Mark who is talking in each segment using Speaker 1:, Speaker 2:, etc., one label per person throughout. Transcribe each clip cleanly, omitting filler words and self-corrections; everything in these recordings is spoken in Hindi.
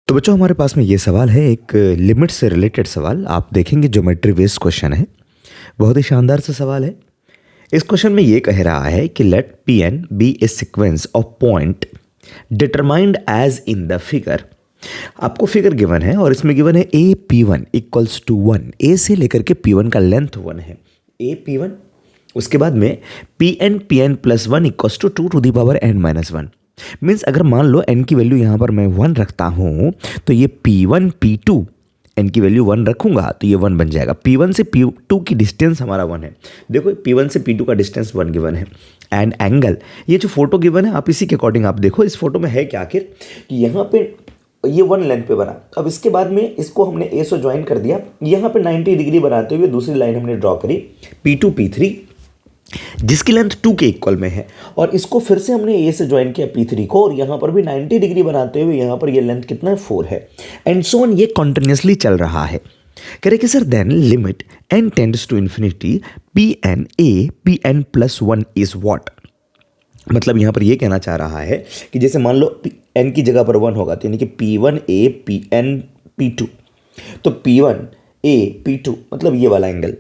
Speaker 1: तो बच्चों हमारे पास में ये सवाल है एक लिमिट से रिलेटेड सवाल। आप देखेंगे ज्योमेट्री बेस्ड क्वेश्चन है, बहुत ही शानदार सा सवाल है। इस क्वेश्चन में ये कह रहा है कि let P N be a sequence of point determined as in the figure. आपको फिगर गिवन है और इसमें गिवन है A P one equals to one. A से लेकर के पी वन का लेंथ वन है, ए पी वन। उसके बाद में P N plus one equals to two the power N minus one. Means अगर मान लो n की वैल्यू यहाँ पर मैं 1 रखता हूँ तो ये P1 P2 n की वैल्यू 1 रखूंगा तो ये 1 बन जाएगा। P1 से P2 की डिस्टेंस हमारा 1 है। देखो P1 से P2 का डिस्टेंस 1 गिवन है। एंड एंगल, ये जो फोटो गिवन है आप इसी के अकॉर्डिंग आप देखो इस फोटो में है क्या आखिर कि यहाँ पे ये 1 लेंथ पे बना। अब इसके बाद में इसको हमने ए से ज्वाइन कर दिया, यहाँ पे 90 डिग्री बनाते हुए दूसरी लाइन हमने ड्रॉ करी P2 P3 जिसकी लेंथ 2 के इक्वल में है, और इसको फिर से हमने ए से ज्वाइन किया P3 को, और यहाँ पर भी 90 डिग्री बनाते हुए यहाँ पर ये लेंथ कितना है 4 है। एंड सो ऑन, ये कॉन्टिन्यूसली चल रहा है। कह रहे कि sir then limit n tends to infinity p N plus one is what. मतलब यहाँ पर ये कहना चाह रहा है कि जैसे मान लो n की जगह पर 1 होगा तो यानी कि P1 A Pn P2, तो P1 A P2 मतलब ये वाला एंगल,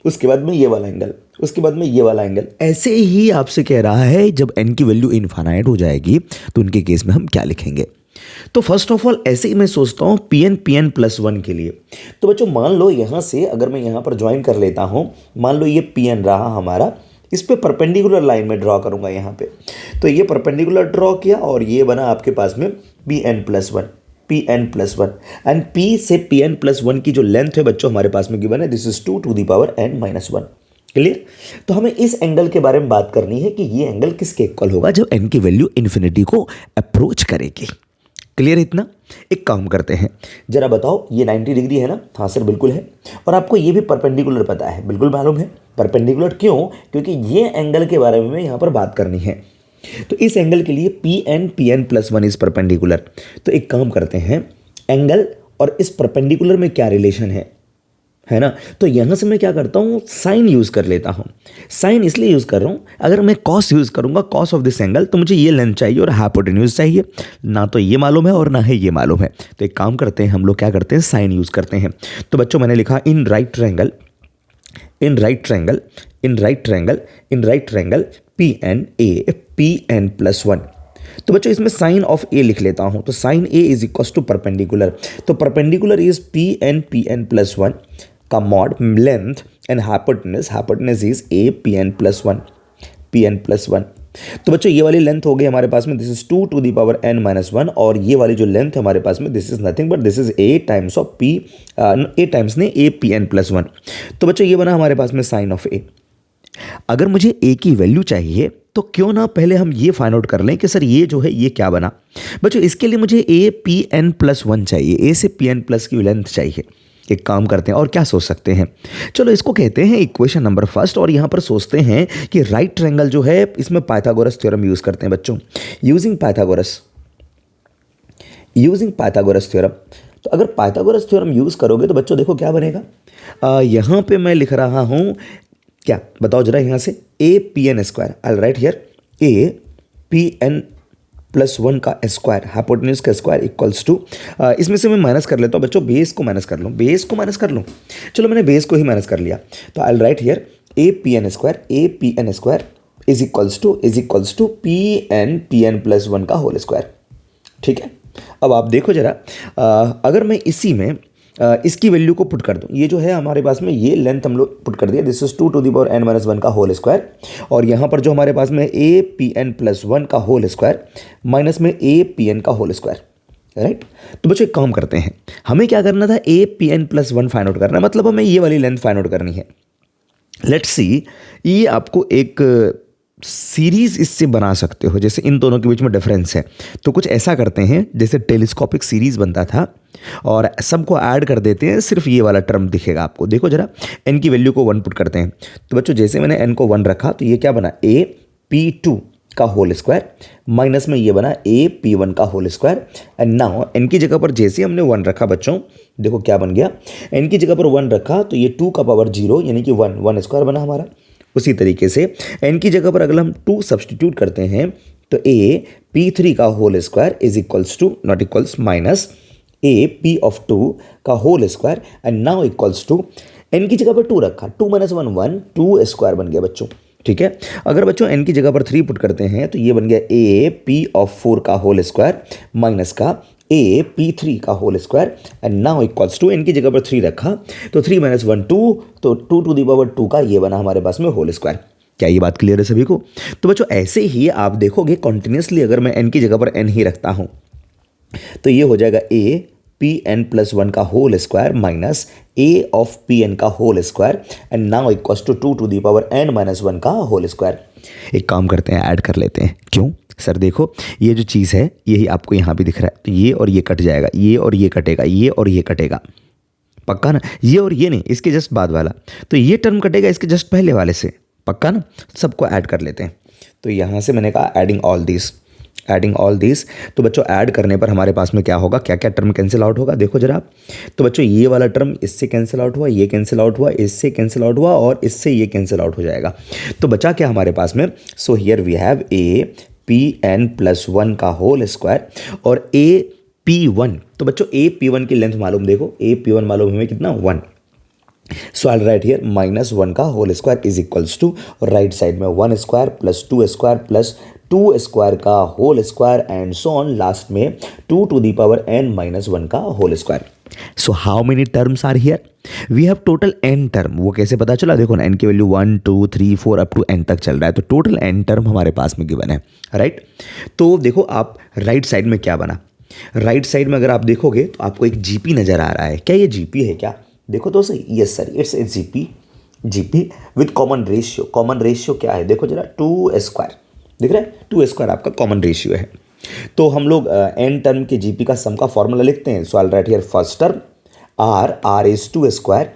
Speaker 1: उसके बाद में ये वाला एंगल, उसके बाद में ये वाला एंगल। ऐसे ही आपसे कह रहा है जब n की वैल्यू इनफाइनाइट हो जाएगी तो उनके केस में हम क्या लिखेंगे। तो फर्स्ट ऑफ ऑल ऐसे ही मैं सोचता हूँ पी एन प्लस वन के लिए। तो बच्चों मान लो यहाँ से अगर मैं यहाँ पर ज्वाइन कर लेता हूँ, मान लो ये पी एन रहा हमारा, इस पे परपेंडिकुलर लाइन में ड्रॉ करूँगा यहाँ पे, तो ये परपेंडिकुलर ड्रॉ किया और ये बना आपके पास में P N plus one and P से पी एन प्लस वन की जो लेंथ है बच्चों हमारे पास में गिवन है, this is 2 to the power n minus one. Clear. तो हमें इस एंगल के बारे में बात करनी है कि ये एंगल किसके इक्वल होगा जब n की वैल्यू इन्फिनिटी को अप्रोच करेगी। क्लियर इतना। एक काम करते हैं, जरा बताओ ये 90 डिग्री है ना। हाँ सर बिल्कुल है। और आपको ये भी परपेंडिकुलर पता है, बिल्कुल मालूम है। परपेंडिकुलर क्यों? क्योंकि ये एंगल के बारे में यहाँ पर बात करनी है। तो इस एंगल के लिए P N plus one is perpendicular. तो एक काम करते हैं, एंगल और इस परपेंडिकुलर में क्या रिलेशन है ना। तो यहां से मैं क्या करता हूं, साइन यूज कर लेता हूं। साइन इसलिए यूज कर रहा हूं, अगर मैं कॉस यूज करूंगा, कॉस ऑफ दिस एंगल, तो मुझे ये लेंथ चाहिए और हाइपोटेन्यूज चाहिए। ना तो ये मालूम है और ना है ये मालूम है। तो एक काम करते हैं, हम लोग क्या करते हैं, साइन यूज करते हैं। तो बच्चों मैंने लिखा in right triangle P N plus one. तो बच्चों इसमें साइन ऑफ ए लिख लेता हूं। तो sine A is equal to perpendicular. तो perpendicular is P N plus one का mod length and hypotenuse is A P N plus one. तो बच्चों ये वाली लेंथ हो गई हमारे पास में, this is 2 to the power n minus one, और ये वाली जो लेंथ है हमारे पास में, this is nothing but this is a times of a times ने a P N plus one. तो बच्चों ये बना हमारे पास में साइन ऑफ a। अगर मुझे a की वैल्यू चाहिए तो क्यों ना पहले हम ये फाइंड आउट कर लें कि सर ये जो है ये क्या बना। बच्चों इसके लिए मुझे a P N plus one चाहिए, a से पी एन प्लस की लेंथ चाहिए। एक काम करते हैं और क्या सोच सकते हैं, चलो इसको कहते हैं इक्वेशन नंबर फर्स्ट, और यहाँ पर सोचते हैं कि राइट ट्रायंगल जो है इसमें पाइथागोरस थ्योरम यूज करते हैं बच्चों। Using Pythagoras theorem. तो अगर पाइथागोरस थ्योरम यूज करोगे तो बच्चों देखो क्या बनेगा। यहाँ पे मैं लिख रहा हूँ क्या, बताओ जरा यहाँ से, A P N square, I will write here A P N plus one का स्क्वायर, हाइपोटेन्यूज का स्क्वायर इक्वल्स टू, इसमें से मैं माइनस कर लेता हूँ बच्चों, बेस को माइनस कर लूँ। चलो मैंने बेस को ही माइनस कर लिया। तो I will write here A P N square is equals to P N plus one का होल स्क्वायर। ठीक है। अब आप देखो जरा, अगर मैं इसी में इसकी वैल्यू को पुट कर दूं, ये जो है हमारे पास में ये लेंथ हम लोग पुट कर दिया, this is 2 to the power n minus one का होल स्क्वायर, और यहाँ पर जो हमारे पास में a P N plus one का होल स्क्वायर माइनस में a पी एन का होल स्क्वायर, राइट। तो बच्चों एक काम करते हैं, हमें क्या करना था, a P N plus one find out करना है, मतलब हमें ये वाली लेंथ फाइंड आउट करनी है। लेट्स सी, ये आपको एक सीरीज इससे बना सकते हो, जैसे इन दोनों के बीच में डिफरेंस है तो कुछ ऐसा करते हैं जैसे टेलीस्कोपिक सीरीज बनता था, और सबको ऐड कर देते हैं, सिर्फ ये वाला टर्म दिखेगा आपको। देखो जरा, n की वैल्यू को 1 पुट करते हैं। तो बच्चों जैसे मैंने n को 1 रखा तो ये क्या बना, a p2 का होल स्क्वायर माइनस में ये बना a p1 का whole square. And now n की जगह पर जैसे हमने 1 रखा बच्चों, देखो क्या बन गया, n की जगह पर 1 रखा तो ये 2 का पावर 0 यानी कि 1 स्क्वायर बना हमारा। उसी तरीके से n की जगह पर अगर हम 2 सब्सटीट्यूट करते हैं तो a p3 का whole square is equals to not equals minus A P of 2 का whole square and now equals to N की जगह पर 2 रखा, 2 - 1 1, 2 स्क्वायर बन गया बच्चों। ठीक है, अगर बच्चों एन की जगह पर 3 पुट करते हैं तो ये बन गया ए पी ऑफ 4 का होल स्क्वायर माइनस का ए पी 3 का whole square and now equals to N की जगह पर 3 रखा तो 3 - 1 2, तो 2 टू दी पावर 2 का ये बना हमारे पास में होल स्क्वायर। क्या ये बात क्लियर है सभी को? तो बच्चों ऐसे ही आप देखोगे कॉन्टिन्यूसली अगर मैं एन की जगह पर एन ही रखता हूं तो ये हो जाएगा ए पी एन प्लस 1 का whole square minus A of P N का whole square and now equals to 2 to the power N minus 1 का होल स्क्वायर। एक काम करते हैं, ऐड कर लेते हैं। क्यों सर? देखो ये जो चीज़ है यही आपको यहाँ भी दिख रहा है, तो ये और ये कट जाएगा, ये और ये कटेगा, ये और ये कटेगा, पक्का ना? ये और ये नहीं, इसके जस्ट बाद वाला, तो ये टर्म कटेगा इसके जस्ट पहले वाले से, पक्का ना? सबको ऐड कर लेते हैं। तो यहाँ से मैंने कहा एडिंग ऑल दिस, तो बच्चों ऐड करने पर हमारे पास में क्या होगा, क्या क्या टर्म कैंसिल आउट होगा देखो जरा। तो बच्चों ये वाला टर्म इससे कैंसिल आउट हुआ, ये कैंसिल आउट हुआ, इससे कैंसिल आउट हुआ और इससे ये कैंसिल आउट हो जाएगा। तो बचा क्या हमारे पास में? So here we have A P N plus 1 का होल स्क्वायर और ए पी 1। तो बच्चों ए पी 1 की लेंथ मालूम, देखो ए पी 1 मालूम हमें कितना, 1। So I write here minus 1 का whole square is equals to, और राइट साइड में 1 square plus 2 square plus 2 square का whole square and so on, last में 2 to the power n minus 1 का whole square. So how many terms are here? We have total n term. वो कैसे पता चला? देखो ना n की वैल्यू 1 2 3 4 अप टू n तक चल रहा है, तो टोटल n टर्म हमारे पास में गिवन है, राइट? तो देखो आप राइट साइड में क्या बना, राइट साइड में अगर आप देखोगे तो आपको एक जीपी नजर आ रहा है। क्या ये जीपी है क्या? देखो तो सही, yes sir it's a GP with common ratio. Common ratio क्या है देखो जरा, 2 स्क्वायर दिख रहा है, 2 स्क्वायर आपका कॉमन रेशियो है। तो हम लोग एन टर्म के जीपी का सम का फॉर्मूला लिखते हैं। So I write here first term R is 2 square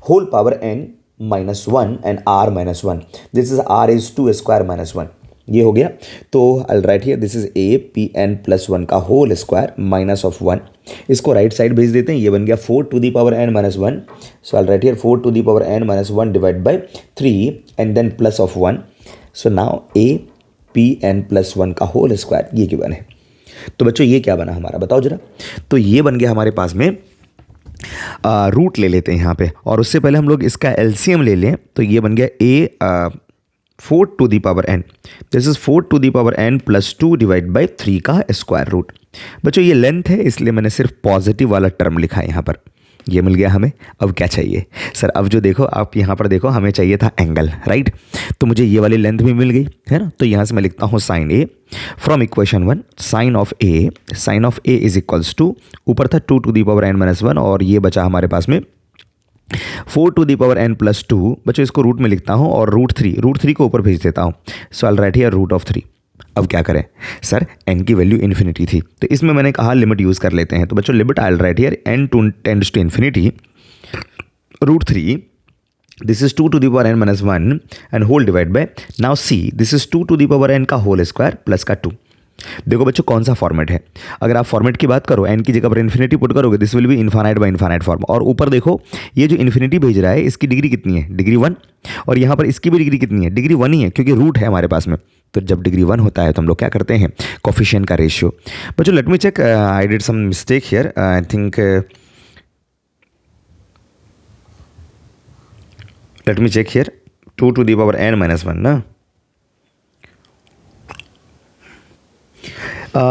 Speaker 1: whole power n minus 1 and r minus 1, this is r is 2 square minus 1, ये हो गया। तो I write here this is A P N plus 1 का होल स्क्वायर माइनस ऑफ 1, इसको राइट साइड भेज देते हैं, ये बन गया 4 to the power n minus 1। So I write here 4 to the power n minus 1 divide by 3 and then plus of 1। So now A P N plus 1 का होल स्क्वायर ये गिवन है। तो बच्चों ये क्या बना हमारा, बताओ जरा। तो ये बन गया हमारे पास में, रूट ले लेते हैं यहाँ पे, और उससे पहले हम लोग इसका एलसीएम ले लें। तो ये बन गया A 4 to the power n, this is 4 to the power n plus 2 divide by 3 का स्क्वायर रूट। बच्चों ये लेंथ है इसलिए मैंने सिर्फ पॉजिटिव वाला टर्म लिखा है यहाँ पर, ये मिल गया हमें। अब क्या चाहिए सर? अब जो देखो आप यहाँ पर देखो, हमें चाहिए था एंगल, राइट? तो मुझे ये वाली लेंथ भी मिल गई है ना। तो यहाँ से मैं लिखता हूँ sine A from equation 1, sine of A is equals to, ऊपर था 2 to the power n minus 1 और ये बचा हमारे पास में 4 to the power n plus 2। बच्चों इसको रूट में लिखता हूँ और रूट 3 को ऊपर भेज देता हूँ। सो I write here root of 3। अब क्या करें सर? n की वैल्यू इन्फिनिटी थी तो इसमें मैंने कहा लिमिट यूज़ कर लेते हैं। तो बच्चों limit I write here n tends to infinity root 3, this is 2 to the power n minus 1 and whole divide by, now see this is 2 to the power n का होल स्क्वायर प्लस का 2। देखो बच्चों कौन सा फॉर्मेट है, अगर आप फॉर्मेट की बात करो n की जगह पर इन्फिनिटी पुट करोगे this will be infinite by infinite form. और ऊपर देखो ये जो इन्फिनिटी भेज रहा है इसकी डिग्री कितनी है, डिग्री 1, और यहाँ पर इसकी भी डिग्री कितनी है, डिग्री 1 ही है क्योंकि रूट है हमारे पास में। तो जब डिग्री 1 होता है तो हम लोग क्या करते हैं, कोफिशिएंट का रेशियो। बच्चों let me check, I did some mistake here, I think let me check here 2 to the power n minus 1 ना।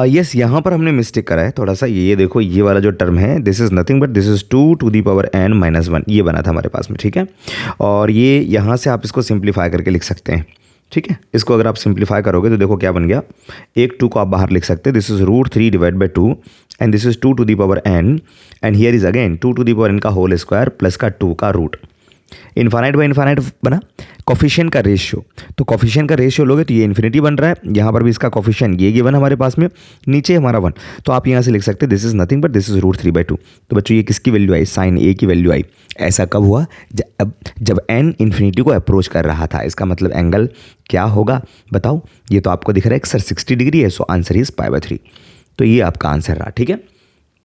Speaker 1: यस यहाँ पर हमने मिस्टेक करा है थोड़ा सा। ये देखो ये वाला जो टर्म है this is nothing but this is 2 to the power n minus 1, ये बना था हमारे पास में, ठीक है। और ये यहाँ से आप इसको सिंप्लीफाई करके लिख सकते हैं, ठीक है। इसको अगर आप सिंप्लीफाई करोगे तो देखो क्या बन गया, एक 2 को आप बाहर लिख सकते हैं, this is root 3 divide by 2 and this is 2 to the power n and here is again 2 to the power n का होल स्क्वायर प्लस का 2 का रूट। इन्फानाइट बाई इन्फानाइट बना, कोफिशिएंट का रेशियो, तो कोफिशिएंट का रेशियो लोगे तो ये इन्फिनिटी बन रहा है, यहाँ पर भी इसका कोफिशिएंट ये गिवन हमारे पास में, नीचे हमारा 1, तो आप यहाँ से लिख सकते हैं this is nothing but this is root 3/2। तो बच्चों ये किसकी वैल्यू आई, साइन ए की वैल्यू आई। ऐसा कब हुआ, जब n इन्फिनिटी को अप्रोच कर रहा था। इसका मतलब एंगल क्या होगा बताओ, ये तो आपको दिख रहा है सर 60 डिग्री है, सो आंसर इज π/3। तो ये आपका आंसर रहा, ठीक है।